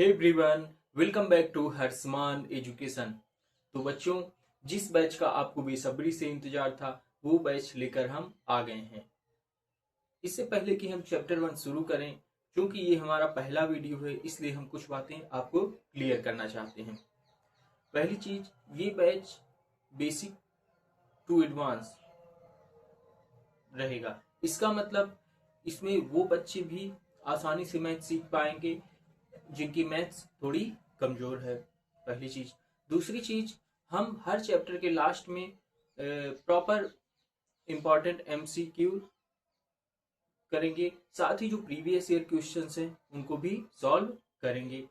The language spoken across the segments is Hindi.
Hey everyone, welcome back to Harshman education. तो बच्चों, जिस बैच का आपको बेसब्री से इंतजार था वो बैच लेकर हम आ गए हैं। इससे पहले कि हम चैप्टर 1 शुरू करें, क्योंकि ये हमारा पहला वीडियो है, इसलिए हम कुछ बातें आपको क्लियर करना चाहते हैं। पहली चीज, ये बैच बेसिक टू एडवांस रहेगा। इसका मतलब इसमें वो बच्चे भी आसानी से मैथ सीख पाएंगे जिनकी मैथ्स थोड़ी कमजोर है। पहली चीज। दूसरी चीज, हम हर चैप्टर के लास्ट में प्रॉपर इंपॉर्टेंट एमसीक्यू करेंगे, साथ ही जो प्रीवियस ईयर क्वेश्चंस हैं उनको भी सॉल्व करेंगे।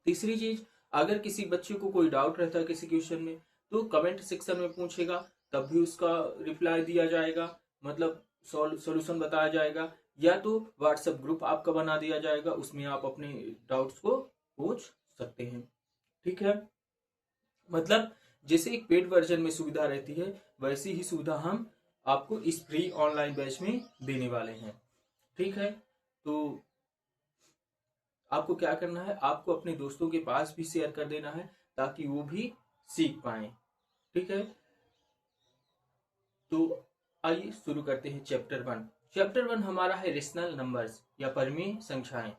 तीसरी चीज, अगर किसी बच्चे को कोई डाउट रहता है किसी क्वेश्चन में तो कमेंट सेक्शन में पूछेगा, तब भी उसका रिप्लाई दिया जाएगा, मतलब सॉल्यूशन बताया जाएगा, या तो व्हाट्सएप ग्रुप आपका बना दिया जाएगा, उसमें आप अपने डाउट्स को पूछ सकते हैं। ठीक है, मतलब जैसे एक पेड वर्जन में सुविधा रहती है वैसी ही सुविधा हम आपको इस फ्री ऑनलाइन बैच में देने वाले हैं। ठीक है, तो आपको क्या करना है, आपको अपने दोस्तों के पास भी शेयर कर देना है ताकि वो भी सीख पाए। ठीक है, तो आइए शुरू करते हैं चैप्टर 1। चैप्टर 1 हमारा है रेशनल नंबर्स या परिमेय संख्याएं।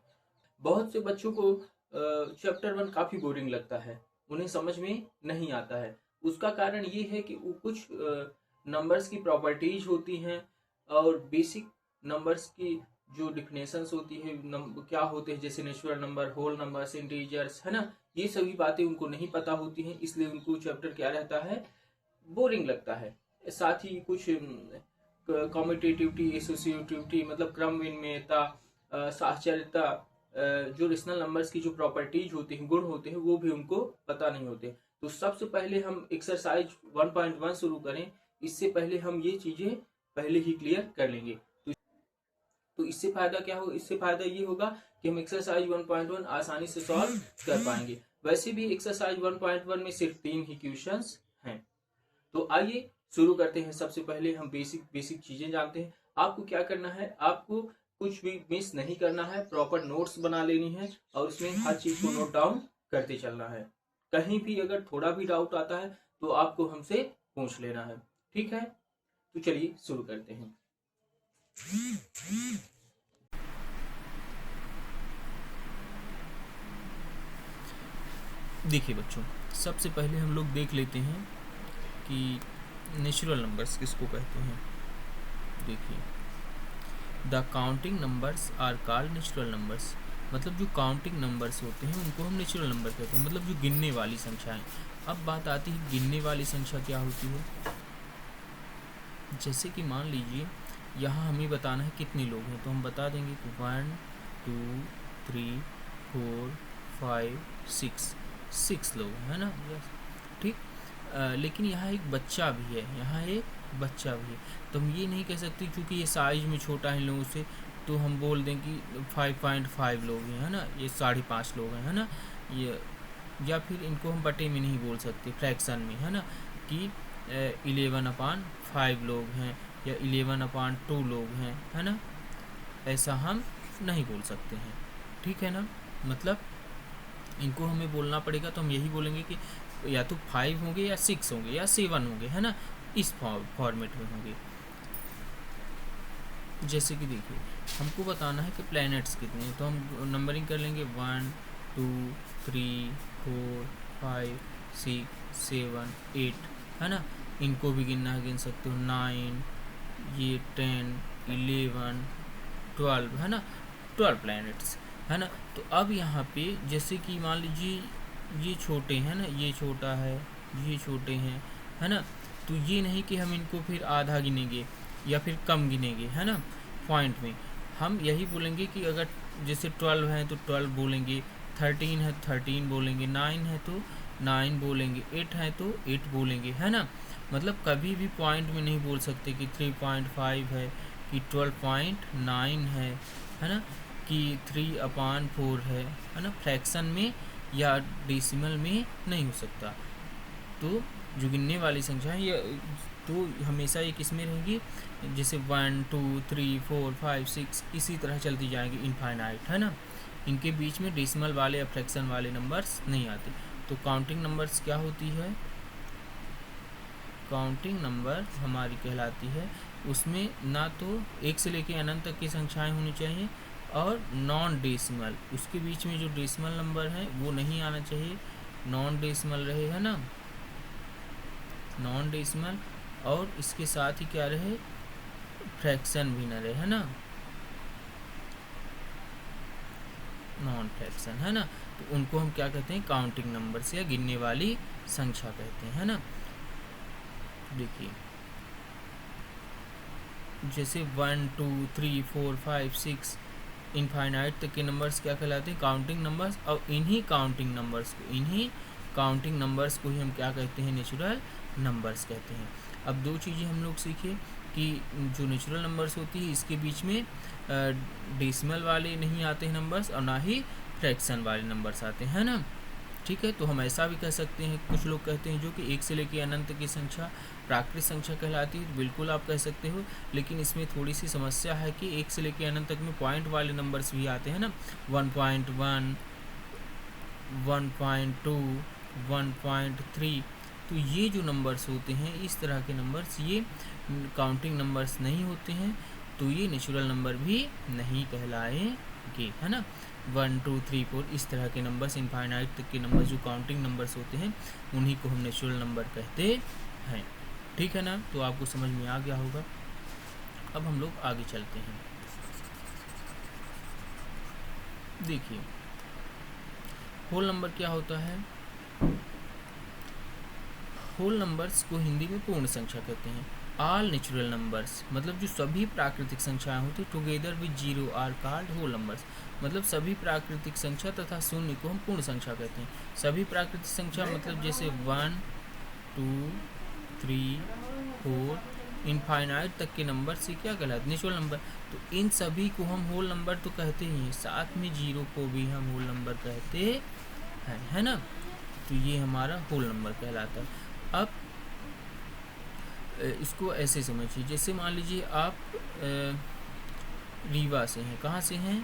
बहुत से बच्चों को चैप्टर 1 काफी बोरिंग लगता है, उन्हें समझ में नहीं आता है। उसका कारण ये है कि वो कुछ नंबर्स की प्रॉपर्टीज होती हैं और बेसिक नंबर्स की जो डिफिनेशंस होती है, क्या होते हैं, जैसे natural number, whole numbers, integers, है ना, ये सभी बातें उनको नहीं पता होती हैं, इसलिए उनको चैप्टर क्या रहता है, बोरिंग लगता है। साथ ही कुछ कॉम्यूटेटिविटी, एसोसिएटिविटी मतलब क्रम विनिमेयता, साहचर्यता, जो रेशनल नंबर्स की जो प्रॉपर्टीज होती हैं, गुण होते हैं, वो भी उनको पता नहीं होते। तो सबसे पहले हम एक्सरसाइज 1.1 शुरू करें, इससे पहले हम ये चीजें पहले ही क्लियर कर लेंगे। तो इससे फायदा क्या हो, इससे फायदा ये होगा कि हम एक्सरसाइज 1.1 आसानी से सॉल्व कर पाएंगे। वैसे भी एक्सरसाइज 1.1 में सिर्फ 3 ही क्वेश्चंस हैं। तो आइए शुरू करते हैं। सबसे पहले हम बेसिक चीजें जानते हैं। आपको क्या करना है, आपको कुछ भी मिस नहीं करना है, प्रॉपर नोट्स बना लेनी है और उसमें हर चीज को नोट डाउन करते चलना है। कहीं भी अगर थोड़ा भी डाउट आता है तो आपको हमसे पूछ लेना है। ठीक है, तो चलिए शुरू करते हैं। देखिए बच्चों, सबसे पहले हम लोग देख लेते हैं कि नेचुरल नंबर्स किसको कहते हैं। देखिए, the counting numbers are called natural numbers. मतलब जो काउंटिंग नंबर्स होते हैं उनको हम नेचुरल नंबर कहते हैं, मतलब जो गिनने वाली संख्याएं। अब बात आती है गिनने वाली संख्या क्या होती है। जैसे कि मान लीजिए यहाँ हमें बताना है कितने लोग हैं, तो हम बता देंगे कि 1 2 3 4 5 6 लोग हैं, है ना। ठीक, लेकिन यहाँ एक बच्चा भी है, यहाँ एक बच्चा भी है, तो हम ये नहीं कह सकते क्योंकि ये साइज में छोटा है इन लोगों से, तो हम बोल दें कि 5.5 लोग हैं, है ना, ये 5.5 लोग हैं, है ना। ये या फिर इनको हम बटे में नहीं बोल सकते, फ्रैक्शन में, है ना, कि 11/5 लोग हैं या 11/2 लोग हैं, है ना, ऐसा हम नहीं बोल सकते हैं। ठीक है ना, मतलब इनको हमें बोलना पड़ेगा, तो हम यही बोलेंगे कि या तो 5 होंगे या 6 होंगे या 7 होंगे, है ना, इस फॉर्मेट में होंगे। जैसे कि देखिए, हमको बताना है कि प्लैनेट्स कितने हैं, तो हम नंबरिंग कर लेंगे 1 2 3 4 5 6 7 8, है ना। इनको भी गिनना है, गिन सकते हो 9, ये 10 11 12, है ना, 12 प्लैनेट्स, है ना। तो अब यहाँ पे जैसे कि मान लीजिए ये छोटे हैं ना, ये छोटा है, ये छोटे हैं, है ना, तो ये नहीं कि हम इनको फिर आधा गिनेंगे या फिर कम गिनेंगे, है ना। पॉइंट में हम यही बोलेंगे कि अगर जैसे 12 है तो 12 बोलेंगे, 13 है तो 13 बोलेंगे, 9 है तो 9 बोलेंगे, 8 है तो 8 बोलेंगे, है ना। मतलब कभी भी पॉइंट में नहीं बोल सकते कि 3.5 है, कि 12.9 है ना, कि 3/4 है ना। फ्रैक्शन में या डेसिमल में नहीं हो सकता। तो जो गिनने वाली संख्या है ये तो हमेशा ये किस में रहेंगी, जैसे 1 2 3 4 5 6 इसी तरह चलती जाएंगी इनफाइनाइट, है ना। इनके बीच में डेसिमल वाले या फ्रैक्शन वाले नंबर्स नहीं आते। तो काउंटिंग नंबर्स क्या होती है, काउंटिंग नंबर हमारी कहलाती है, उसमें ना तो एक से लेके अनंत तक की संख्याएं होनी चाहिए और नॉन डेसिमल, उसके बीच में जो डेसिमल नंबर है वो नहीं आना चाहिए, नॉन डेसिमल रहे, है ना, नॉन डेसिमल, और इसके साथ ही क्या रहे, फ्रैक्शन भी न रहे, है ना, नॉन फ्रैक्शन, है ना। तो उनको हम क्या कहते हैं, काउंटिंग नंबर्स या गिनने वाली संख्या कहते हैं, है ना। देखिए जैसे 1 2 3 4 5 6 इनफाइनाइट तक के नंबर्स क्या कहलाते हैं, काउंटिंग नंबर्स। और इन्हीं काउंटिंग नंबर्स को ही हम क्या कहते हैं, नेचुरल नंबर्स कहते हैं। अब दो चीज़ें हम लोग सीखे कि जो नेचुरल नंबर्स होती है इसके बीच में डेसिमल वाले नहीं आते हैं नंबर्स और ना ही फ्रैक्शन वाले नंबर्स आते हैं, है ना। ठीक है, तो हम ऐसा भी कह सकते हैं, कुछ लोग कहते हैं जो कि एक से लेकर अनंत की संख्या प्राकृतिक संख्या कहलाती है, बिल्कुल आप कह सकते हो, लेकिन इसमें थोड़ी सी समस्या है कि एक से लेकर अनंत तक में पॉइंट वाले नंबर्स भी आते हैं ना, 1.1 1.2 1.3, तो ये जो नंबर्स होते हैं इस तरह के नंबर्स ये काउंटिंग नंबर्स नहीं होते हैं, तो ये नेचुरल नंबर भी नहीं कहलाएंगे, है ना। 1 2 3 4 इस तरह के नंबर्स, इनफाइनाइट तक के नंबर्स जो काउंटिंग नंबर्स होते हैं उन्हीं को हम नेचुरल नंबर कहते हैं। ठीक है ना, तो आपको समझ में आ गया होगा। अब हम लोग आगे चलते हैं। देखिए होल नंबर क्या होता है, होल नंबर्स को हिंदी में पूर्ण संख्या कहते हैं। ऑल नेचुरल नंबर्स मतलब जो सभी प्राकृतिक संख्याएं होती together with zero are called whole numbers, मतलब सभी प्राकृतिक संख्या तथा शून्य को हम पूर्ण संख्या कहते हैं। सभी प्राकृतिक संख्या मतलब जैसे 1 2 3 4 इनफाइनाइट तक के नंबर से क्या कहलाते, नेचुरल नंबर। तो इन सभी को हम होल नंबर तो कहते ही हैं, साथ में जीरो को भी हम होल नंबर कहते हैं, है ना। तो ये हमारा होल नंबर कहलाता है। अब इसको ऐसे समझिए, जैसे मान लीजिए आप रीवा से हैं, कहाँ से हैं,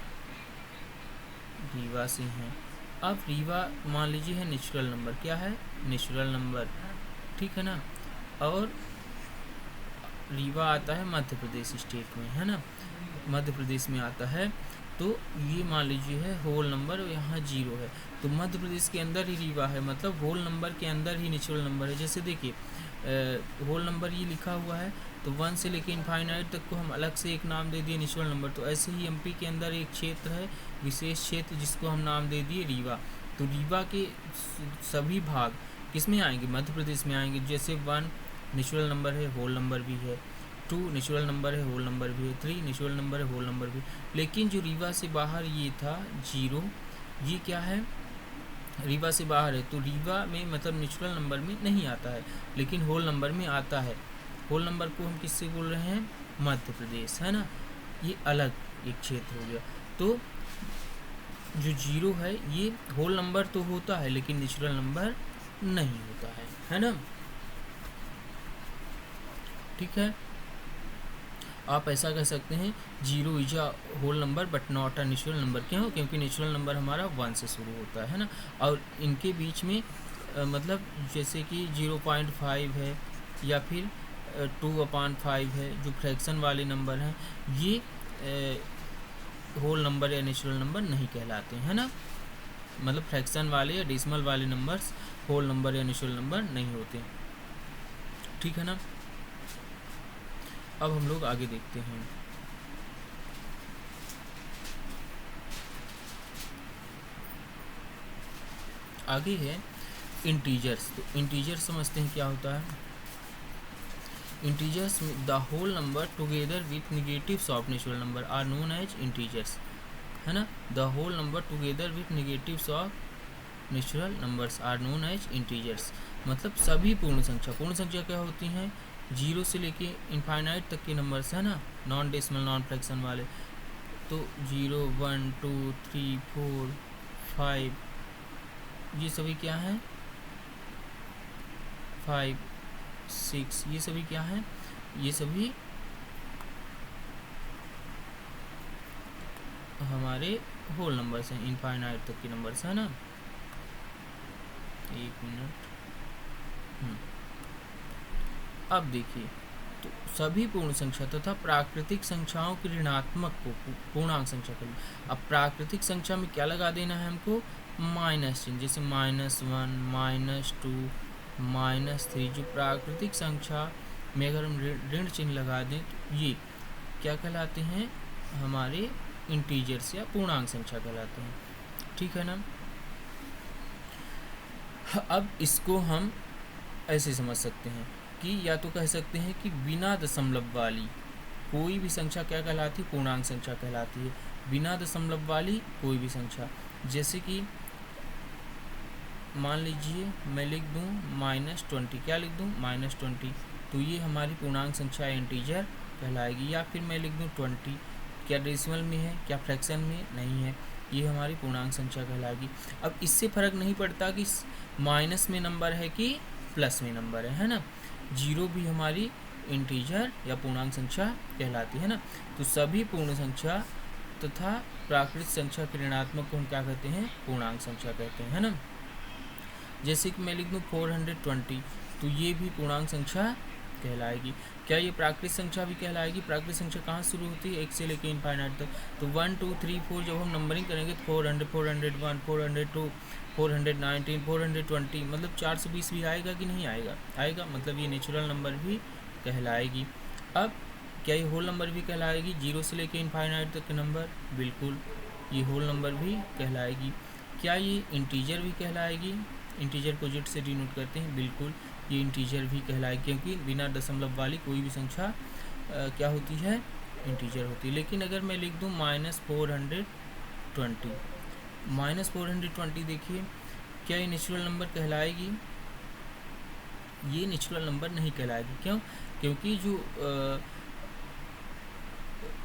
रीवा से हैं। अब रीवा मान लीजिए है नेचुरल नंबर, क्या है, नेचुरल नंबर, ठीक है ना। और रीवा आता है मध्य प्रदेश स्टेट में, है ना, मध्य प्रदेश में आता है। तो ये मान लीजिए है होल नंबर और यहाँ जीरो है, तो मध्य प्रदेश के अंदर ही रीवा है, मतलब होल नंबर के अंदर ही नेचुरल नंबर है। जैसे देखिए होल नंबर ये लिखा हुआ है, तो 1 से लेकर इनफाइनाइट तक को हम अलग से एक नाम दे दिए नेचुरल नंबर। तो ऐसे ही एमपी के अंदर एक क्षेत्र है, विशेष क्षेत्र, जिसको हम नाम दे दिए रीवा। तो रीवा के सभी भाग किस में आएंगे, मध्य प्रदेश में आएंगे। जैसे 1 नेचुरल नंबर है, होल नंबर भी है, 2 नेचुरल नंबर है, होल नंबर भी है, 3 नेचुरल नंबर है, होल नंबर भी। लेकिन जो रीवा से बाहर ये था जीरो, ये क्या है, रीवा से बाहर है, तो रीवा में मतलब नेचुरल नंबर में नहीं आता है, लेकिन होल नंबर में आता है। होल नंबर को हम किससे बोल रहे हैं, मध्य प्रदेश, है ना, ये अलग एक क्षेत्र हो गया। तो जो जीरो है ये होल नंबर तो होता है लेकिन नेचुरल नंबर नहीं होता है ना। ठीक है, आप ऐसा कह सकते हैं zero is a whole number but not a natural number. क्यों, क्योंकि नेचुरल नंबर हमारा 1 से शुरू होता है ना, और इनके बीच में मतलब जैसे कि 0.5 है या फिर 2/5 है, जो फ्रैक्शन वाले नंबर हैं, ये होल नंबर या नेचुरल नंबर नहीं कहलाते हैं ना। मतलब फ्रैक्शन वाले या डेसिमल वाले नंबर्स होल नंबर या नेचुरल नंबर नहीं होते, ठीक है ना। अब हम लोग आगे देखते हैं। आगे है इंटीजर्स। तो इंटीजर्स समझते हैं क्या होता है। Integers the whole number together with negatives of natural number are known as integers, है ना। The whole number together with negatives of natural numbers are known as integers, मतलब सभी पूर्ण संख्या। पूर्ण संख्या क्या होती हैं, जीरो से लेके इनफाइनाइट तक के नंबर्स, है ना, नॉन डेसिमल नॉन फ्रैक्शन वाले। तो 0 1 2 3 4 5 ये सभी क्या हैं, 5 6 ये सभी क्या हैं, ये सभी हमारे होल नंबर्स हैं, इनफाइनाइट तक के नंबर्स है ना। एक मिनट। अब देखिए, तो सभी पूर्ण संख्या तथा प्राकृतिक संख्याओं के ऋणात्मक को पूर्णांक संख्या कर। अब प्राकृतिक संख्या में क्या लगा देना है हमको, माइनस चिन्ह, जैसे -1, -2, -3। जो प्राकृतिक संख्या में अगर हम ऋण चिन्ह लगा दें तो ये क्या कहलाते हैं, हमारे इंटीजर्स या पूर्णांक संख्या कहलाते हैं, ठीक है ना। अब इसको हम ऐसे समझ सकते हैं कि या तो कह सकते हैं कि बिना दशमलव वाली कोई भी संख्या क्या कहलाती है, पूर्णांक संख्या कहलाती है। बिना दशमलव वाली कोई भी संख्या, जैसे कि मान लीजिए मैं लिख दूं -20, क्या लिख दूं -20, तो ये हमारी पूर्णांक संख्या इंटीजर कहलाएगी। या फिर मैं लिख दूं 20, क्या डेसिमल में है, क्या फ्रैक्शन में नहीं है, ये हमारी पूर्णांक संख्या कहलाएगी। अब इससे फ़र्क नहीं पड़ता कि माइनस में नंबर है कि प्लस में नंबर है ना। 0 भी हमारी इंटीजर या पूर्णांक संख्या कहलाती है ना। तो सभी पूर्ण संख्या तथा प्राकृतिक संख्या के ऋणात्मक को हम क्या कहते हैं, पूर्णांक संख्या कहते हैं, है ना। जैसे कि मैं लिख दूँ 420, तो ये भी पूर्णांक संख्या कहलाएगी। क्या ये प्राकृतिक संख्या भी कहलाएगी। प्राकृतिक संख्या कहाँ शुरू होती है, 1 से लेकर इनफाइनाइट तक। तो 1 2 3 4 जब हम नंबरिंग करेंगे तो 400, 401, 402, 419, 420, मतलब 420 भी आएगा कि नहीं आएगा, आएगा, मतलब ये नेचुरल नंबर भी कहलाएगी। अब क्या ये होल नंबर भी कहलाएगी, 0 से लेकर इनफाइनाइट तक के नंबर, बिल्कुल ये होल नंबर भी कहलाएगी। क्या ये इंटीजर भी कहलाएगी, इंटीजर को जेड से डिनोट करते हैं, बिल्कुल ये इंटीजर भी कहलाएगी, क्योंकि बिना दशमलव वाली कोई भी संख्या क्या होती है, इंटीजर होती है। लेकिन अगर मैं लिख दूँ -420, -420, देखिए क्या ये नेचुरल नंबर कहलाएगी, ये नेचुरल नंबर नहीं कहलाएगी। क्यों, क्योंकि जो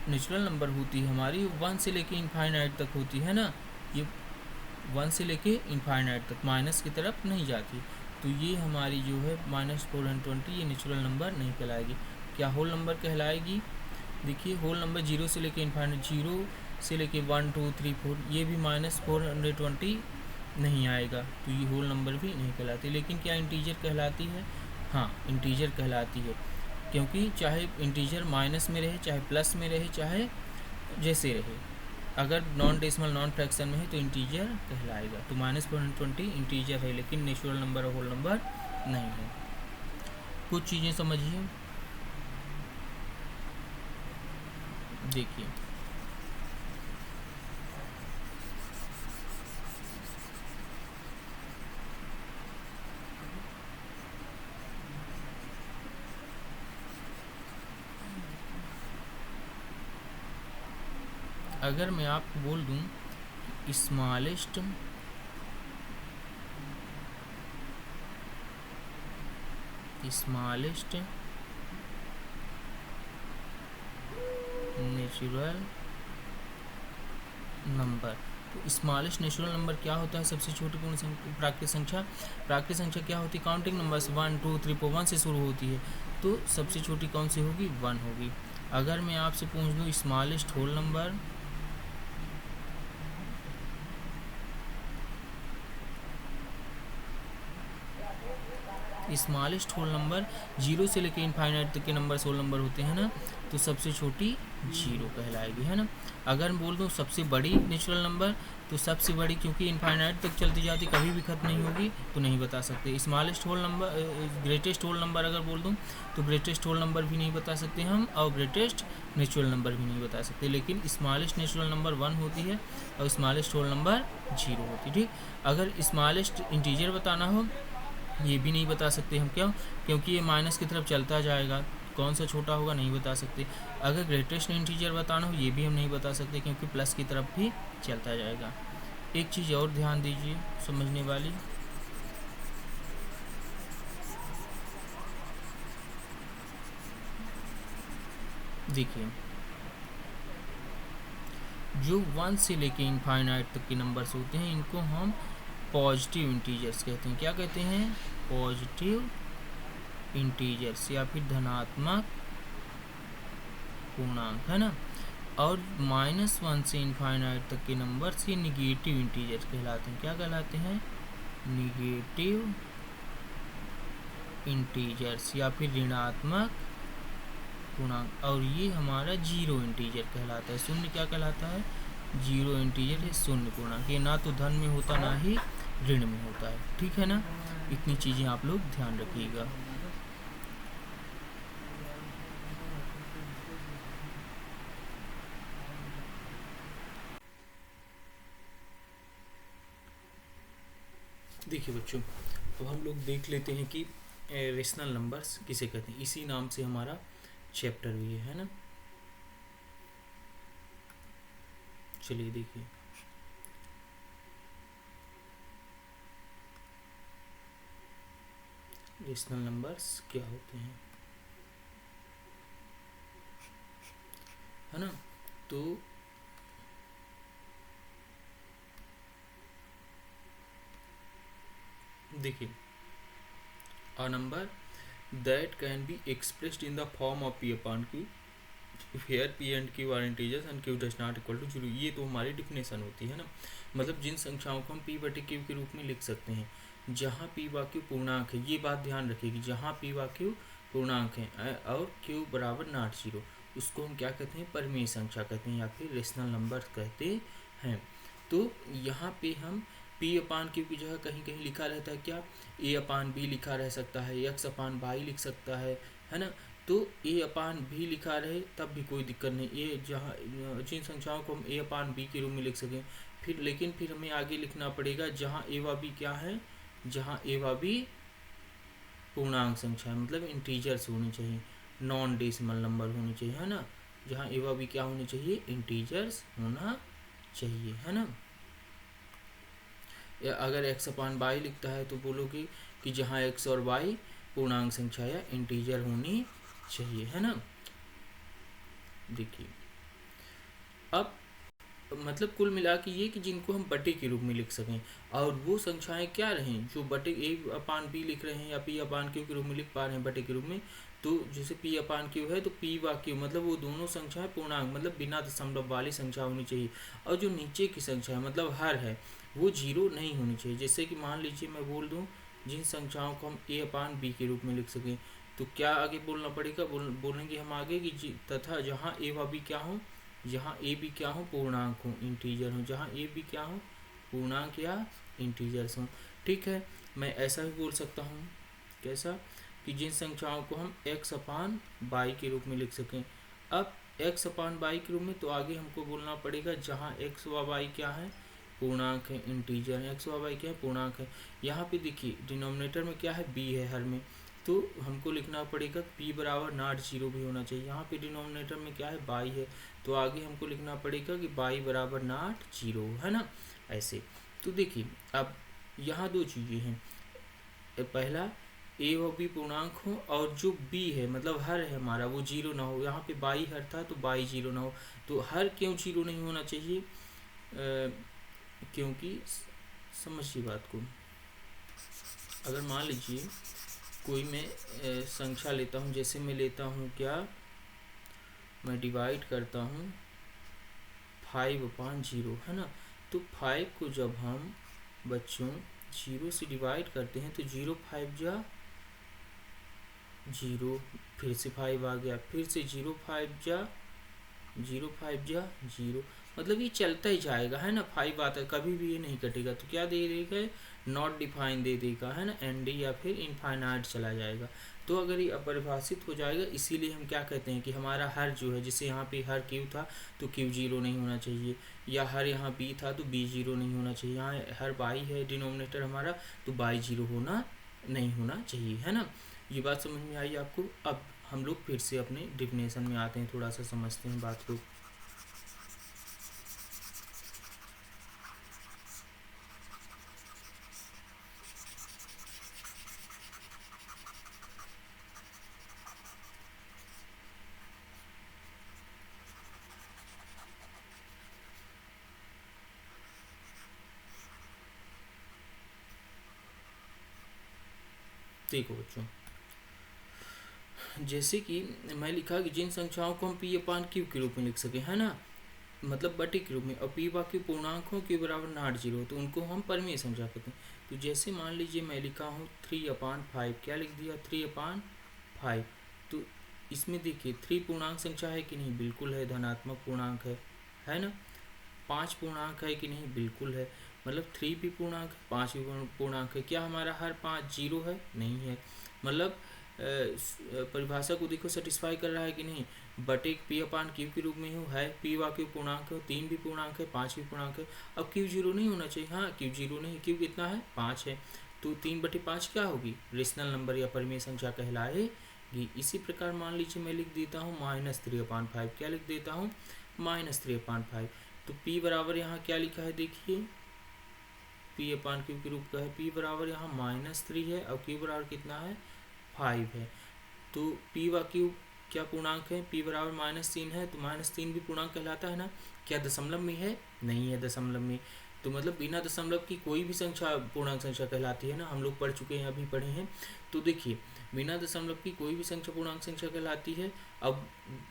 नेचुरल नंबर होती है हमारी 1 से लेके इनफाइनाइट तक होती है ना। ये 1 से लेके इनफाइनाइट तक माइनस की तरफ नहीं जाती, तो ये हमारी जो है -420 ये नेचुरल नंबर नहीं कहलाएगी। क्या होल नंबर कहलाएगी, देखिए होल नंबर 0 से लेके इनफाइनाइट, 0 से लेके 1 2 3 4, ये भी -420 नहीं आएगा, तो ये होल नंबर भी नहीं कहलाती। लेकिन क्या इंटीजर कहलाती है, हाँ इंटीजर कहलाती है, क्योंकि चाहे इंटीजर माइनस में रहे, चाहे प्लस में रहे, चाहे जैसे रहे, अगर नॉन डेसिमल नॉन फ्रैक्शन में है तो इंटीजर कहलाएगा। तो -420 इंटीजर है, लेकिन नेचुरल नंबर और होल नंबर नहीं है। कुछ चीज़ें समझिए, देखिए अगर मैं आपको बोल दूं स्मॉलेस्ट नेचुरल नंबर, तो स्मॉलेस्ट नेचुरल नंबर क्या होता है, सबसे छोटी पूर्ण प्राकृतिक संख्या। प्राकृतिक संख्या क्या होती है, काउंटिंग नंबर्स 1 2 3 4 1 से शुरू होती है, तो सबसे छोटी कौन सी होगी, 1 होगी। अगर मैं आपसे पूछ दूँ smallest whole number, smallest whole number 0 से लेकर इनफाइनाइट तक के नंबर होल नंबर होते हैं ना, तो सबसे छोटी 0 कहलाएगी, है ना। अगर मैं बोल दूँ सबसे बड़ी नेचुरल नंबर, तो सबसे बड़ी क्योंकि इनफाइनाइट तक चलती जाती, कभी भी खत्म नहीं होगी, तो नहीं बता सकते। Smallest whole number, greatest whole number अगर बोल दूँ तो ग्रेटेस्ट होल नंबर भी नहीं बता सकते हम, और ग्रेटेस्ट नेचुरल नंबर भी नहीं बता सकते। लेकिन स्मॉलेस्ट नेचुरल नंबर 1 होती है और स्मॉलेस्ट होल नंबर 0 होती है, ठीक। अगर स्मॉलेस्ट इंटीजर बताना हो, ये भी नहीं बता सकते हम, क्यों, क्योंकि ये माइनस की तरफ चलता जाएगा, कौन सा छोटा होगा नहीं बता सकते। अगर ग्रेटेस्ट इंटीजर बताना हो, ये भी हम नहीं बता सकते, क्योंकि प्लस की तरफ भी चलता जाएगा। एक चीज़ और ध्यान दीजिए समझने वाली, देखिए जो 1 से लेके इनफाइनाइट तक के नंबर्स होते हैं, इनको हम पॉजिटिव इंटीजर्स कहते हैं। क्या कहते हैं, पॉजिटिव इंटीजर्स, या फिर धनात्मक पूर्णांक, है ना। और -1 से इनफाइनाइट तक के नंबर से निगेटिव इंटीजर कहलाते हैं। क्या कहलाते हैं? निगेटिव इंटीजर्स या फिर ऋणात्मक पूर्णांक। और ये हमारा जीरो इंटीजर कहलाता है। शून्य क्या कहलाता है? जीरो इंटीजर है, शून्य पूर्णांक। ये ना तो धन में होता ना ही ऋण में होता है। ठीक है ना? इतनी चीज़ें आप लोग ध्यान रखिएगा। देखिए बच्चों, अब हम लोग देख लेते हैं कि रेशनल नंबर्स किसे कहते हैं। इसी नाम से हमारा चैप्टर भी है ना। चलिए देखिए, रेशनल नंबर्स क्या होते हैं, है ना। तो देखिए, a number that can be expressed in the form of p upon q where p and q are integers and q does not equal to 0। ये तो हमारी डिफिनेशन होती है ना। मतलब जिन संख्याओं को हम p बटे q के रूप में लिख सकते हैं जहाँ p व q पूर्णांक है। ये बात ध्यान रखिए, जहाँ p व q पूर्णांक है और q बराबर नॉट 0, उसको हम क्या कहते हैं? परिमेय संख्या कहते हैं या फिर रेशनल नंबर कहते हैं। तो यहाँ पे हम p अपान q की जगह कहीं कहीं लिखा रहता है क्या? a अपान b लिखा रह सकता है, x अपान y लिख सकता है ना। तो a अपान b लिखा रहे तब भी कोई दिक्कत नहीं। ये जहाँ जिन संख्याओं को हम a अपान b के रूप में लिख सकें, फिर लेकिन फिर हमें आगे लिखना पड़ेगा जहाँ a व b क्या है? जहाँ a व b पूर्णांक संख्या है, मतलब इंटीजर्स होनी चाहिए, नॉन डेसिमल नंबर होनी चाहिए, है ना। जहाँ a व b क्या होनी चाहिए? इंटीजर्स होना चाहिए, है ना। या अगर x अपान वाई लिखता है तो बोलोगे कि जहाँ x और y पूर्णांक संख्या या इंटीजर होनी चाहिए, है ना। देखिए, अब मतलब कुल मिला के ये कि जिनको हम बटे के रूप में लिख सकें, और वो संख्याएं क्या रहें जो बटे a अपान b लिख रहे हैं या p अपान q के रूप में लिख पा रहे हैं बटे के रूप में। तो जैसे p अपान q है तो p व q मतलब वो दोनों संख्याएं पूर्णांक मतलब बिना दशमलव वाली संख्या होनी चाहिए। और जो नीचे की संख्या है मतलब हर है वो जीरो नहीं होनी चाहिए। जैसे कि मान लीजिए मैं बोल दूँ जिन संख्याओं को हम a अपान b के रूप में लिख सकें, तो क्या आगे बोलना पड़ेगा? बोलेंगे हम आगे कि तथा जहाँ a व b क्या हो, जहाँ ए बी क्या हो? पूर्णांक हो, इंटीजर हो। जहाँ ए बी क्या हो? पूर्णांक या इंटीजर्स हो। ठीक है, मैं ऐसा भी बोल सकता हूँ, कैसा? कि जिन संख्याओं को हम x अपान बाई के रूप में लिख सकें। अब x अपान बाई के रूप में तो आगे हमको बोलना पड़ेगा जहाँ x व y क्या है? पूर्णांक है, इंटीजर है। x व y क्या है? पूर्णांक है। यहाँ पे देखिए डिनोमिनेटर में क्या है? b है हर में, तो हमको लिखना पड़ेगा p बराबर नॉट 0 भी होना चाहिए। यहाँ पे डिनोमिनेटर में क्या है? बाई है, तो आगे हमको लिखना पड़ेगा कि बाई बराबर नॉट 0, है ना। ऐसे तो देखिए, अब यहाँ दो चीज़ें हैं। पहला a व b पूर्णांक हो और जो b है मतलब हर है हमारा वो जीरो ना हो। यहाँ पे बाई हर था तो बाई जीरो ना हो। तो हर क्यों जीरो नहीं होना चाहिए? क्योंकि समझिए बात को, अगर मान लीजिए कोई मैं संख्या लेता हूँ, जैसे मैं लेता हूँ क्या, मैं डिवाइड करता हूँ 5/0, है ना। तो 5 को जब हम बच्चों 0 से डिवाइड करते हैं तो 0 5 जा 0, फिर से 5 आ गया, फिर से 0 5 जा 0 5 जा 0, मतलब ये चलता ही जाएगा, है ना। 5 आता है, कभी भी ये नहीं कटेगा। तो क्या दे देगा? नॉट डिफाइन दे देगा, है ना। एनडी या फिर इनफाइनाइट चला जाएगा। तो अगर ये अपरिभाषित हो जाएगा, इसीलिए हम क्या कहते हैं कि हमारा हर जो है, जैसे यहाँ पे हर क्यू था तो क्यू जीरो नहीं होना चाहिए, या हर यहाँ बी था तो बी जीरो नहीं होना चाहिए। यहाँ हर बाई है डिनोमिनेटर हमारा, तो बाई जीरो होना नहीं होना चाहिए, है ना। ये बात समझ में आई आपको? अब हम लोग फिर से अपने डिफिनेशन में आते हैं, थोड़ा सा समझते हैं बात को। देखो बच्चों, जैसे कि मैं लिखा कि जिन संख्याओं को हम p अपान q के रूप में लिख सके, है ना। मतलब बटे के रूप में, और पी बाकी पूर्णांक हो क्यू बराबर नॉट जीरो तो उनको हम परिमेय संख्या कहते हैं। तो जैसे मान लीजिए मैं लिखा हूँ 3/5, क्या लिख दिया 3/5। तो इसमें देखिए 3 पूर्णांक संख्या है कि नहीं, बिल्कुल है, धनात्मक पूर्णांक है ना। 5 पूर्णांक है कि नहीं, बिल्कुल है, मतलब 3 भी पूर्णांक है, 5 भी पूर्णांक है। क्या हमारा हर 5 जीरो है, नहीं है। मतलब परिभाषा को देखो सेटिस्फाई कर रहा है कि नहीं। बटे P/Q के रूप में हो है, P व Q पूर्णांक है, 3 भी पूर्णांक है, 5 भी पूर्णांक है। अब Q जीरो नहीं होना चाहिए, हाँ Q जीरो नहीं, Q कितना है 5 है, तो 3/5 क्या होगी, रेशनल नंबर या परिमेय संख्या कहलाएगी। इसी प्रकार मान लीजिए मैं लिख देता हूँ -3/5, क्या लिख देता हूँ -3/5। तो P बराबर यहाँ क्या लिखा है देखिए, P/Q के रूप का है, P बराबर यहाँ -3 है और Q बराबर कितना है 5 है। तो P व Q क्या पूर्णांक है, P बराबर -3 है, तो -3 भी पूर्णांक कहलाता है ना। क्या दशमलव में है, नहीं है दशमलव में। तो मतलब बिना दशमलव की कोई भी संख्या पूर्णांक संख्या कहलाती है ना, हम लोग पढ़ चुके हैं, अभी पढ़े हैं। तो देखिए बिना दशमलव की कोई भी संख्या पूर्णांक संख्या कहलाती है। अब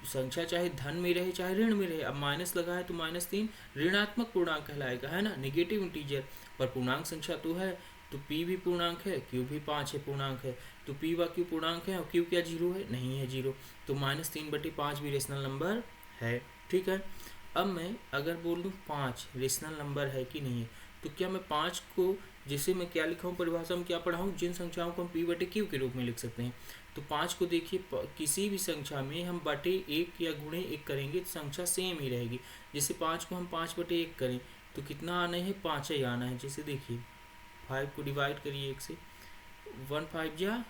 संख्या चाहे धन में रहे चाहे ऋण में रहे, अब माइनस लगा है तो -3 ऋणात्मक पूर्णांक कहलाएगा, है ना, नेगेटिव इंटीजर। पर पूर्णांक संख्या तो है, तो P भी पूर्णांक है, Q भी 5 है, पूर्णांक है। तो P व Q पूर्णांक है और Q क्या जीरो है, नहीं है जीरो। तो -3/5 भी रेशनल नंबर है, ठीक है। अब मैं अगर बोल दूँ 5 रेशनल नंबर है कि नहीं है, तो क्या मैं 5 को, जैसे मैं क्या लिखा हूँ परिभाषा में क्या पढ़ा हूँ, जिन संख्याओं को हम P/Q के रूप में लिख सकते हैं। तो 5 को देखिए किसी भी संख्या में हम बटे 1 या गुणे 1 करेंगे तो संख्या सेम ही रहेगी। जैसे 5 को हम 5/1 करें तो कितना आना है, 5 ही आना है। जैसे देखिए 5 को डिवाइड करिए 1 से, 1 5 जा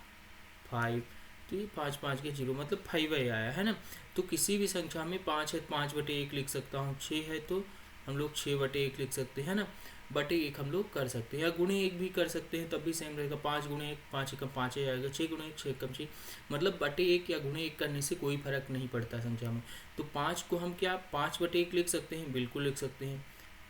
5, तो ये 5 5 के 0 मतलब 5 आया है ना। तो किसी भी संख्या में 5 है 5/1 लिख सकता हूँ, 6 है तो हम लोग 6/1 लिख सकते हैं ना, बटे 1 हम लोग कर सकते हैं, या गुणे 1 भी कर सकते हैं, तब भी सेम रहेगा। 5 गुणे 1 5 एकम 5 ही आएगा, 6 गुणे 1 6 एकम 6, मतलब बटे 1 या गुणे 1 करने से कोई फर्क नहीं पड़ता संख्या में। तो 5 को हम क्या 5/1 लिख सकते हैं, बिल्कुल लिख सकते हैं।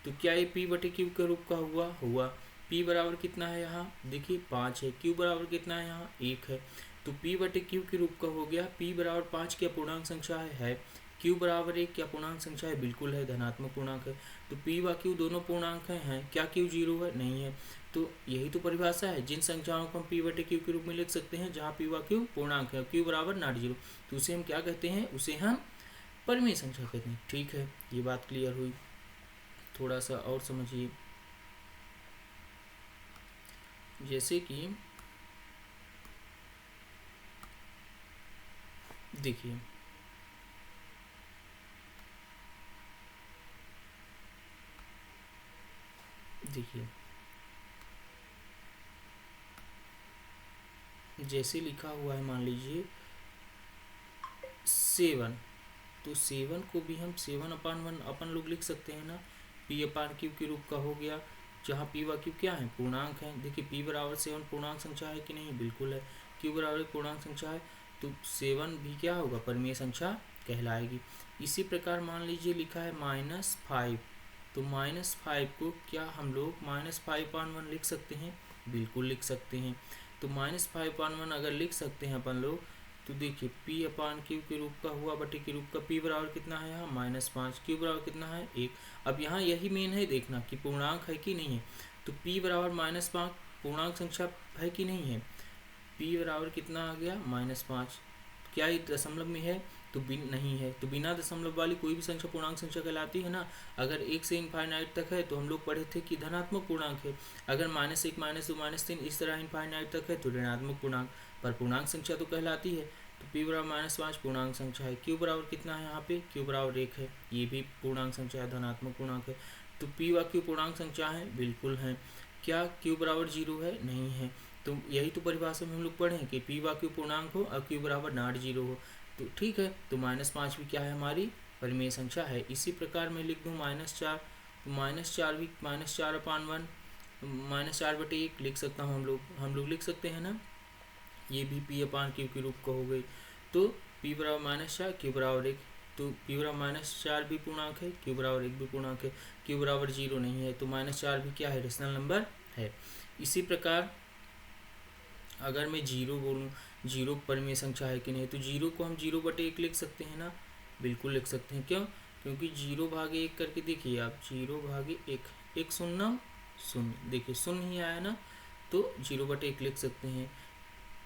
तो क्या ये P/Q के रूप का हुआ। P बराबर कितना है यहाँ देखिए 5 है, Q बराबर कितना है यहाँ 1 है। तो P/Q के रूप का हो गया। P बराबर 5 क्या पूर्णांक संख्या है, Q बराबर 1 क्या पूर्णांक संख्या है, बिल्कुल है, धनात्मक पूर्णांक है। तो P व Q दोनों पूर्णांक हैं, क्या Q जीरो है, नहीं है। तो यही तो परिभाषा है, जिन संख्याओं को हम P/Q के रूप में लिख सकते हैं जहाँ P व Q पूर्णांक है, Q बराबर नॉट जीरो, तो उसे हम क्या कहते हैं, उसे हम परिमेय संख्या कहते हैं। ठीक है, ये बात क्लियर हुई। थोड़ा सा और समझिए, जैसे कि देखिए जैसे लिखा हुआ है मान लीजिए 7, तो 7 को भी हम 7/1 अपन लोग लिख सकते हैं ना, P/Q के रूप का हो गया, जहाँ P व Q क्या है पूर्णांक है। देखिए P बराबर 7 पूर्णांक संख्या है कि नहीं, बिल्कुल है। Q बराबर पूर्णांक संख्या है, तो 7 भी क्या होगा, परिमेय संख्या कहलाएगी। इसी प्रकार मान लीजिए लिखा है -5, तो -5 को क्या हम लोग -5/1 लिख सकते हैं, बिल्कुल लिख सकते हैं। तो -5/1 अगर लिख सकते हैं अपन लोग, तो देखिए P/Q के रूप का हुआ बटे के रूप का। P बराबर कितना है यहाँ -5, Q बराबर कितना है 1। अब यहाँ यही मेन है देखना कि पूर्णांक है कि नहीं है। तो P बराबर -5 पूर्णांक संख्या है कि नहीं है, P बराबर कितना आ गया -5, क्या ये दशमलव में है, तो नहीं है। तो बिना दशमलव वाली कोई भी संख्या पूर्णांक संख्या कहलाती है ना। अगर 1 से इनफाइनाइट तक है तो हम लोग पढ़े थे कि धनात्मक पूर्णांक है, अगर -1 -2 -3 इस तरह इनफाइनाइट तक है तो ऋणात्मक पूर्णांक, पर पूर्णांक संख्या तो कहलाती है। तो P बराबर -5 पूर्णांक संख्या है। Q बराबर कितना है यहाँ पे, Q बराबर 1 है, ये भी पूर्णांक संख्या है, धनात्मक पूर्णांक है। तो P व Q पूर्णांक संख्या है, बिल्कुल है। क्या Q बराबर 0 है, नहीं है। तो यही तो परिभाषा में हम लोग पढ़े हैं कि P व Q पूर्णांक हो और Q बराबर नॉट 0 हो। तो ठीक है, तो -5 भी क्या है, हमारी परिमेय संख्या है। इसी प्रकार मैं लिख दूँ -4, तो -4 भी -4/1 -4/1 लिख सकता हूँ, हम लोग लिख सकते हैं ना, ये भी P/Q के रूप का हो गई। तो P बराबर -4 Q बराबर 1, तो P बराबर -4 भी पूर्णांक है, Q बराबर 1 भी पूर्णांक है, Q बराबर 0 नहीं है, तो -4 भी क्या है, रेशनल नंबर है। इसी प्रकार अगर मैं 0 बोलूँ, 0 परिमेय संख्या है कि नहीं, तो 0 को हम 0/1 लिख सकते हैं ना, बिल्कुल लिख सकते हैं। क्यों, क्योंकि 0/1 करके देखिए आप, 0/1, एक शून्य शून्य, देखिए शून्य ही आया ना, तो 0/1 लिख सकते हैं।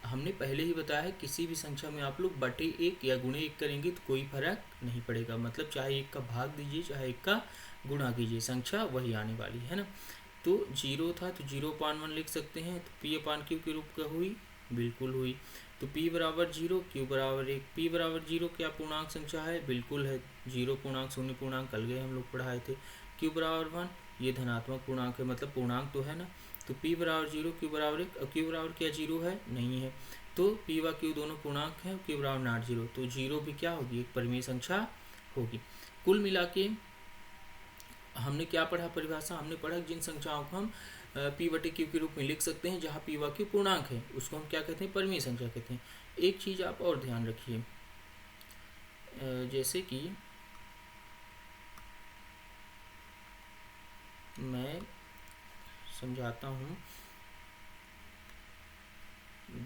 हमने पहले ही बताया है किसी भी संख्या में आप लोग बटे 1 या गुणे 1 करेंगे तो कोई फर्क नहीं पड़ेगा, मतलब चाहे 1 का भाग दीजिए चाहे 1 का गुणा कीजिए, संख्या वही आने वाली है ना। तो 0 था तो 0/1 लिख सकते हैं, तो p/q के रूप का हुई, बिल्कुल हुई। तो p बराबर 0, q बराबर 1। p बराबर 0 क्या पूर्णांक संख्या है? बिल्कुल है, 0 पूर्णांक, शून्य पूर्णांक कल गए हम लोग पढ़ाए थे। q बराबर 1, ये धनात्मक पूर्णांक है, मतलब पूर्णांक तो है ना। तो p बराबर 0, q बराबर 1, और q बराबर क्या 0 है? नहीं है। तो p व q दोनों पूर्णांक हैं, q बराबर नॉट 0, तो 0 भी क्या होगी? एक परिमेय संख्या होगी। कुल मिला के हमने क्या पढ़ा परिभाषा? हमने पढ़ा जिन संख्याओं को हम p/q के रूप में लिख सकते हैं, जहाँ p व q पूर्णांक है, उसको हम क्या कहते हैं? परिमेय संख्या कहते हैं। एक चीज़ आप और ध्यान रखिए, जैसे कि मैं समझाता हूँ,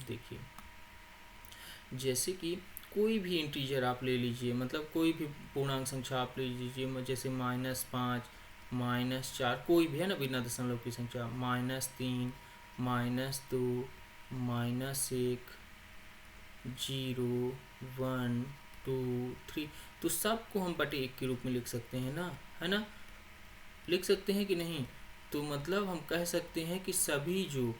देखिए जैसे कि कोई भी इंटीजर आप ले लीजिए, मतलब कोई भी पूर्णांक संख्या आप ले लीजिए, जैसे -5, -4, कोई भी है ना बिना दशमलव की संख्या, -3, -2, -1, 0, 1, 2, 3, तो सबको हम बटे 1 के रूप में लिख सकते हैं ना, है ना, लिख सकते हैं कि नहीं? तो मतलब हम कह सकते हैं कि सभी जो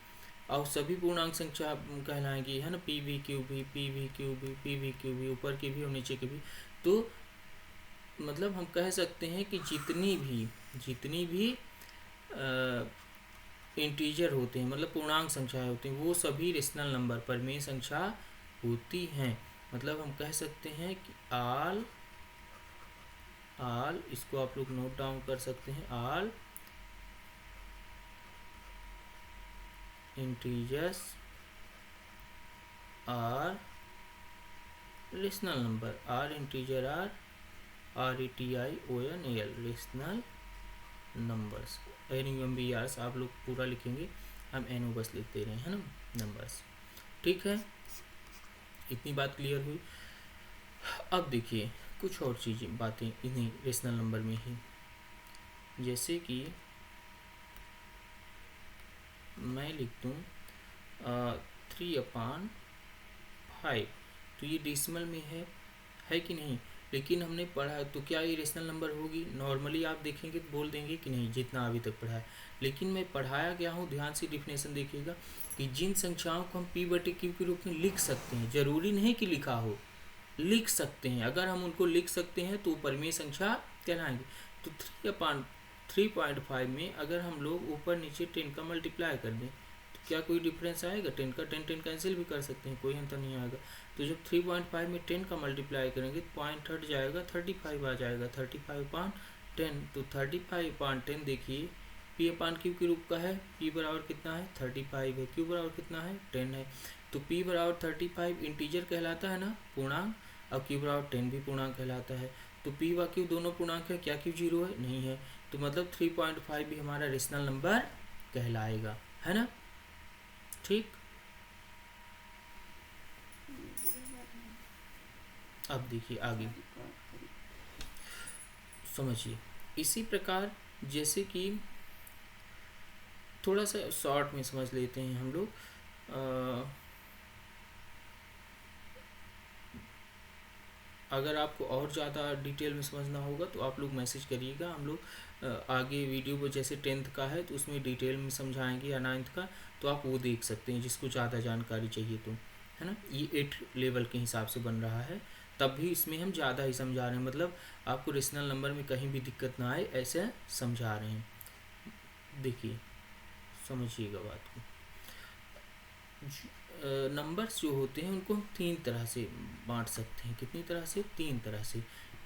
और सभी पूर्णांक संख्या कहलाएंगी, है ना, p/q भी, p/q भी, p/q भी, ऊपर की भी और नीचे की भी। तो मतलब हम कह सकते हैं कि जितनी भी इंटीजर होते हैं, मतलब पूर्णांक संख्याएं होती हैं, वो सभी रेशनल नंबर, परिमेय संख्या होती हैं। मतलब हम कह सकते हैं कि आल, इसको आप लोग नोट डाउन कर सकते हैं, all integers are rational number. Are integer are, RETIONAL, rational numbers. NUMBRs आप लोग पूरा लिखेंगे, हम NO बस लिख दे रहे हैं, है ना, नंबर्स। ठीक है, इतनी बात क्लियर हुई। अब देखिए कुछ और चीज़ें बातें इन्हीं रेशनल नंबर में ही, जैसे कि मैं लिख दूँ 3/5, तो ये डेसिमल में है कि नहीं? लेकिन हमने पढ़ा तो क्या ये रेशनल नंबर होगी? नॉर्मली आप देखेंगे तो बोल देंगे कि नहीं, जितना अभी तक पढ़ा है। लेकिन मैं पढ़ाया गया हूँ, ध्यान से डिफिनेशन देखिएगा, कि जिन संख्याओं को हम p/q के रूप में लिख सकते हैं, जरूरी नहीं कि लिखा हो, लिख सकते हैं, अगर हम उनको लिख सकते हैं तो परिमेय संख्या कहलाएंगे। तो 3/5 में अगर हम लोग ऊपर नीचे 10 का मल्टीप्लाई कर दें तो क्या कोई डिफरेंस आएगा? 10 का 10 कैंसिल भी कर सकते हैं, कोई अंतर नहीं आएगा। तो जब 3/5 में 10 का मल्टीप्लाई करेंगे तो पॉइंट हट जाएगा, 35 आ जाएगा, 35/10। तो 35/10 देखिए p/q के रूप का है, p बराबर कितना है? 35 है, q बराबर कितना है? 10 है। तो p बराबर 35 इंटीजर कहलाता है ना, पूर्णांक, और q बराबर 10 भी पूर्णांक कहलाता है। तो p व q दोनों पूर्णांक है, क्या q 0 है? नहीं है। तो मतलब 3.5 भी हमारा रेशनल नंबर कहलाएगा, है ना। ठीक, अब देखिए आगे समझिए। इसी प्रकार जैसे कि थोड़ा सा शॉर्ट में समझ लेते हैं हम लोग, अगर आपको और ज़्यादा डिटेल में समझना होगा तो आप लोग मैसेज करिएगा, हम लोग आगे वीडियो को, जैसे 10th का है तो उसमें डिटेल में समझाएंगे, या 9th का, तो आप वो देख सकते हैं जिसको ज़्यादा जानकारी चाहिए तो, है ना। ये 8 लेवल के हिसाब से बन रहा है, तब भी इसमें हम ज़्यादा ही समझा रहे हैं, मतलब आपको रेशनल नंबर में कहीं भी दिक्कत ना आए ऐसे समझा रहे हैं। देखिए समझिएगा बात को। नंबर्स जो होते हैं उनको हम 3 तरह से बांट सकते हैं। कितनी तरह से? 3 तरह से।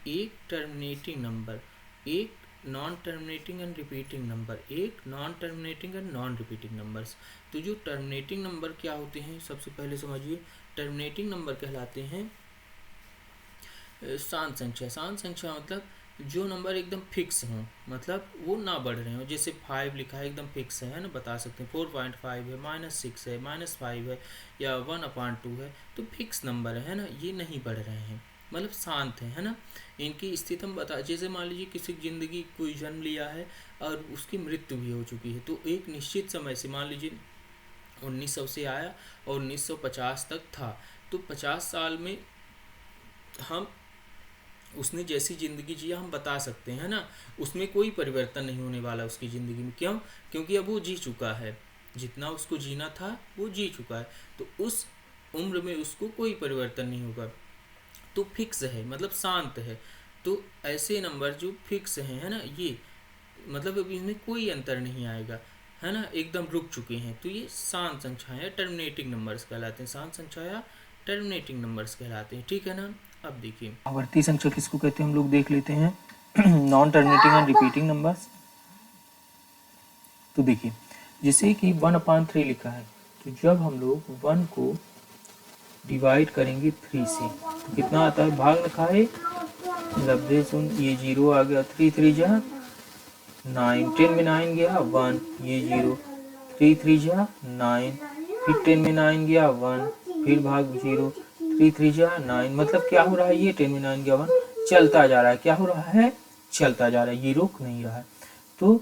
एक टर्मिनेटिंग नंबर, एक non terminating and repeating number, एक non terminating and non repeating numbers. तो जो टर्मिनेटिंग नंबर क्या होते हैं, सबसे पहले समझिए। टर्मिनेटिंग नंबर कहलाते हैं शांत संख्या। शांत संख्या मतलब जो नंबर एकदम फिक्स हों, मतलब वो ना बढ़ रहे हों। जैसे 5 लिखा है, एकदम फिक्स है ना, बता सकते हैं। 4.5 है, -6 है, -5 है, या 1/2 है, तो फिक्स नंबर है ना, ये नहीं बढ़ रहे हैं। मतलब शांत है ना। इनकी स्थिति हम बता, जैसे मान लीजिए किसी की ज़िंदगी कोई जन्म लिया है और उसकी मृत्यु भी हो चुकी है, तो एक निश्चित समय से मान लीजिए 1900 से आया और 1950 तक था, तो 50 साल में हम उसने जैसी ज़िंदगी जिया हम बता सकते हैं ना, उसमें कोई परिवर्तन नहीं होने वाला उसकी ज़िंदगी में। क्यों? क्योंकि अब वो जी चुका है, जितना उसको जीना था वो जी चुका है, तो उस उम्र में उसको कोई परिवर्तन नहीं होगा, तो फिक्स है, मतलब शांत है। तो ऐसे नंबर जो फिक्स हैं, है ना, ये मतलब अब इनमें कोई अंतर नहीं आएगा, है ना, एकदम रुक चुके हैं, तो ये शांत संख्याएं या टर्मिनेटिंग नंबर्स कहलाते हैं। शांत संख्या या टर्मिनेटिंग नंबर्स कहलाते हैं, ठीक है ना। अब देखिए आवर्ती संख्या किसको कहते हैं हम लोग देख लेते हैं। Non terminating and repeating numbers. तो देखिए जैसे कि 1/3 लिखा है, तो जब हम लोग 1 को डिवाइड करेंगे 3 से तो कितना आता है, भाग लिखा है 90 सुन, ये 0 आ गया, 3 3 जा 9, 10 में 9 गया 1, ये 0, 3 3 जा 9, फिर 10 में 9 गया 1, फिर भाग 0, 3 3 जा 9, मतलब क्या हो रहा है, ये 10 में 9 गया 1, चलता जा रहा है। क्या हो रहा है, चलता जा रहा है, ये रुक नहीं रहा है। तो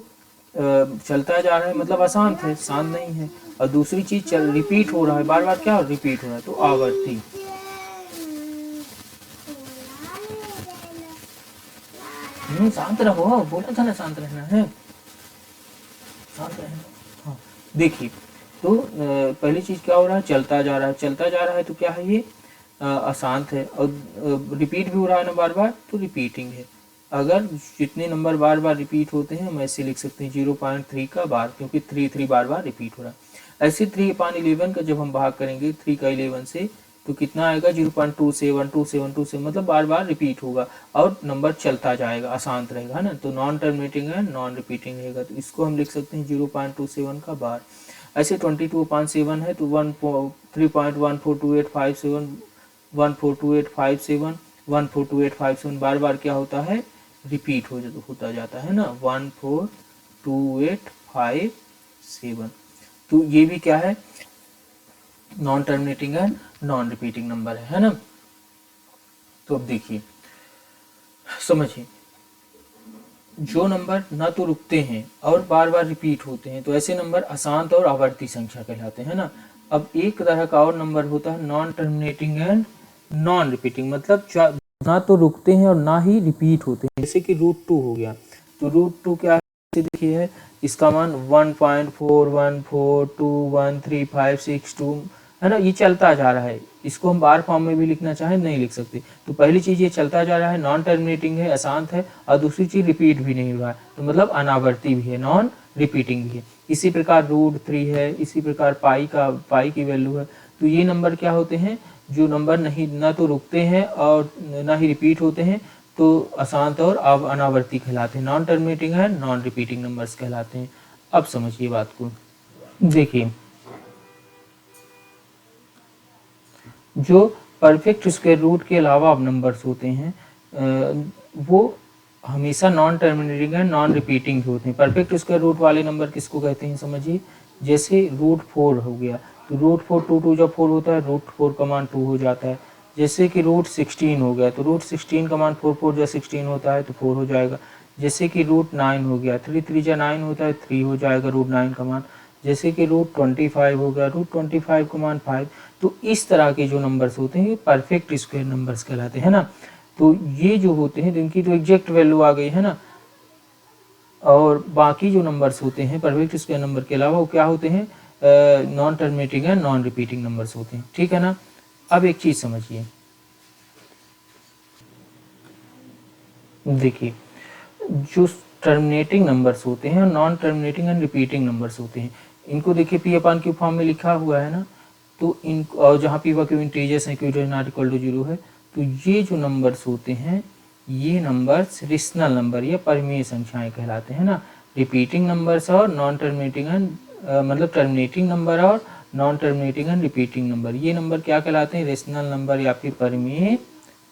चलता जा रहा है मतलब अशांत है, शांत नहीं है। और दूसरी चीज चल रिपीट हो रहा है, बार बार क्या रिपीट हो रहा है, तो आवर्ती। शांत रहो, बोला था ना शांत रहना है, शांत रहना। हाँ देखिए, तो पहली चीज क्या हो रहा है, चलता जा रहा है, चलता जा रहा है, तो क्या है ये अशांत है। और रिपीट भी हो रहा है ना बार बार, तो रिपीटिंग है। अगर जितने नंबर बार बार रिपीट होते हैं हम ऐसे लिख सकते हैं 0.3 का बार, क्योंकि 3 3 बार बार रिपीट हो रहा है। ऐसे 3/11 का जब हम भाग करेंगे 3 का 11 से, तो कितना आएगा 0.272727, मतलब बार बार रिपीट होगा और नंबर चलता जाएगा, अशांत रहेगा, है ना। तो नॉन टर्मिनेटिंग है, नॉन रिपीटिंग रहेगा, तो इसको हम लिख सकते हैं 0.27 का बार। ऐसे 22/7 है तो 3.142857, 142857, 142857 बार बार क्या होता है, रिपीट होता जाता है ना, 14285 तो ये भी क्या है, नॉन टर्मिनेटिंग है, नॉन रिपीटिंग नंबर है ना। तो अब देखिए समझिए, जो नंबर ना तो रुकते हैं और बार बार रिपीट होते हैं, तो ऐसे नंबर अशांत और आवर्ती संख्या कहलाते हैं ना। अब एक तरह का और नंबर होता है non terminating and non repeating, मतलब ना तो रुकते हैं और ना ही रिपीट होते हैं, जैसे कि √2 हो गया। तो √2 क्या है, देखिए इसका मान 1.41421356 है ना, ये चलता जा रहा है। इसको हम बार फॉर्म में भी लिखना चाहें नहीं लिख सकते। तो पहली चीज ये चलता जा रहा है, नॉन टर्मिनेटिंग है, अशांत है, और दूसरी चीज रिपीट भी नहीं हुआ है, तो मतलब अनावर्ती भी है, नॉन रिपीटिंग भी है। इसी प्रकार √3 है, इसी प्रकार पाई की वैल्यू है। तो ये नंबर क्या होते हैं, जो नंबर नहीं ना तो रुकते हैं और ना ही रिपीट होते हैं, तो अशांत और अनावर्ती कहलाते हैं, नॉन टर्मिनेटिंग है, नॉन रिपीटिंग नंबर्स कहलाते हैं। अब समझिए बात को, देखिए जो परफेक्ट स्क्वायर रूट के अलावा अब नंबर्स होते हैं वो हमेशा नॉन टर्मिनेटिंग है, नॉन रिपीटिंग होते हैं। परफेक्ट स्क्वायर रूट वाले नंबर किसको कहते हैं समझिए, जैसे √4 हो गया, तो √4 2 जब 4 होता है, √4 का मान 2 हो जाता है। जैसे कि √16 हो गया, तो √16 का मान 4 जब 16 होता है तो 4 हो जाएगा। जैसे कि √9 हो गया, 3 3 जब 9 होता है 3 हो जाएगा √9 का मान। जैसे कि √25 हो गया, √25 का मान 5। तो इस तरह के जो नंबर्स होते हैं ये परफेक्ट स्क्वायर नंबर्स कहलाते हैं ना। तो ये जो होते हैं इनकी तो एग्जैक्ट वैल्यू आ गई है ना, और बाकी जो नंबर्स होते हैं परफेक्ट स्क्वायर नंबर के अलावा वो क्या होते हैं, नॉन टर्मिनेटिंग है, नॉन रिपीटिंग नंबर्स होते हैं, ठीक है ना। अब एक चीज समझिए, देखिए जो टर्मिनेटिंग नंबर्स होते हैं, non terminating and repeating numbers होते हैं, इनको देखिए P/Q फॉर्म में लिखा हुआ है ना। तो इन और जहाँ P/Q इंटीजर्स हैं, Q नॉट इक्वल टू 0 है, तो ये जो नंबर्स होते हैं ये नंबर्स रेशनल नंबर या परिमेय संख्याएं कहलाते हैं ना। रिपीटिंग नंबर्स और नॉन टर्मिनेटिंग एंड मतलब टर्मिनेटिंग नंबर और non terminating and repeating number, ये नंबर क्या कहलाते हैं, रेशनल नंबर या फिर परिमेय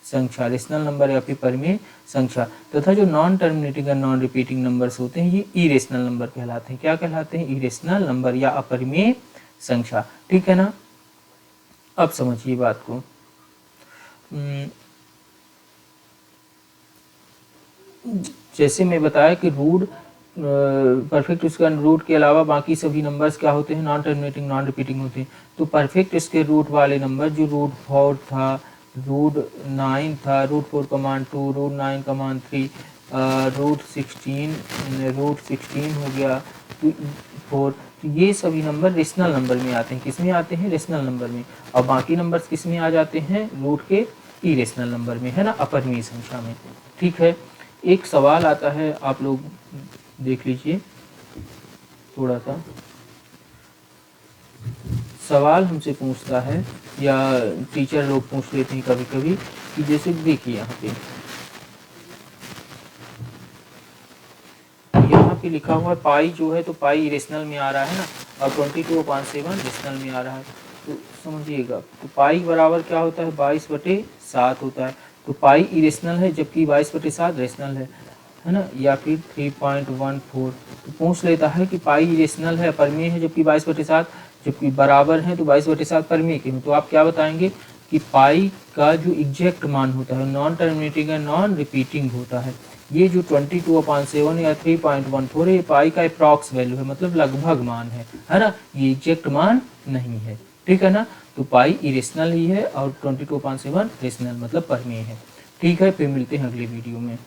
संख्या, रेशनल नंबर या फिर परिमेय संख्या। तथा जो नॉन टर्मिनेटिंग और नॉन रिपीटिंग नंबर्स होते हैं ये इरेशनल नंबर कहलाते हैं। क्या कहलाते हैं, इरेशनल नंबर या अपरिमेय संख्या, ठीक है ना। अब समझिए बात को, जैसे मैं बताया कि रूट परफेक्ट स्क्वायर रूट के अलावा बाकी सभी नंबर्स क्या होते हैं, नॉन टर्मिनेटिंग नॉन रिपीटिंग होते हैं। तो परफेक्ट स्क्वायर रूट वाले नंबर जो रूट 4 था, रूट 9 था, रूट 4 कमांड 2, रूट 9 कमांड 3, रूट 16 हो गया 4, तो ये सभी नंबर रेशनल नंबर में आते हैं। किस में आते हैं? रेशनल नंबर में। और बाकी नंबर्स किस में आ जाते हैं? रूट के इरेशनल नंबर में, है ना, अपरिमेय संख्या में। ठीक है, एक सवाल आता है, आप लोग देख लीजिए थोड़ा सा। सवाल हमसे पूछता है या टीचर लोग पूछ लेते हैं कभी कभी कि जैसे देखिए यहाँ पे लिखा हुआ है पाई जो है, तो पाई इरेशनल में आ रहा है ना, और 22/7 रेशनल में आ रहा है। तो समझिएगा, तो पाई बराबर क्या होता है? 22/7 होता है। तो पाई इरेशनल है जबकि 22/7 रेशनल है ना, या फिर 3.14। तो पूछ लेता है कि पाई इरेशनल है, परमेय है, जबकि 22/7 जबकि बराबर है, तो 22/7 परमेय के। तो आप क्या बताएंगे कि पाई का जो एग्जैक्ट मान होता है, नॉन टर्मिनेटिंग है, नॉन रिपीटिंग होता है। ये जो 22/7 या 3.14 है, ये पाई का अप्रॉक्स वैल्यू है, मतलब लगभग मान है ना, ये एग्जैक्ट मान नहीं है। ठीक है ना, तो पाई इरेशनल ही है और 22/7 रेशनल मतलब परमेय है। ठीक है, फिर मिलते हैं अगले वीडियो में।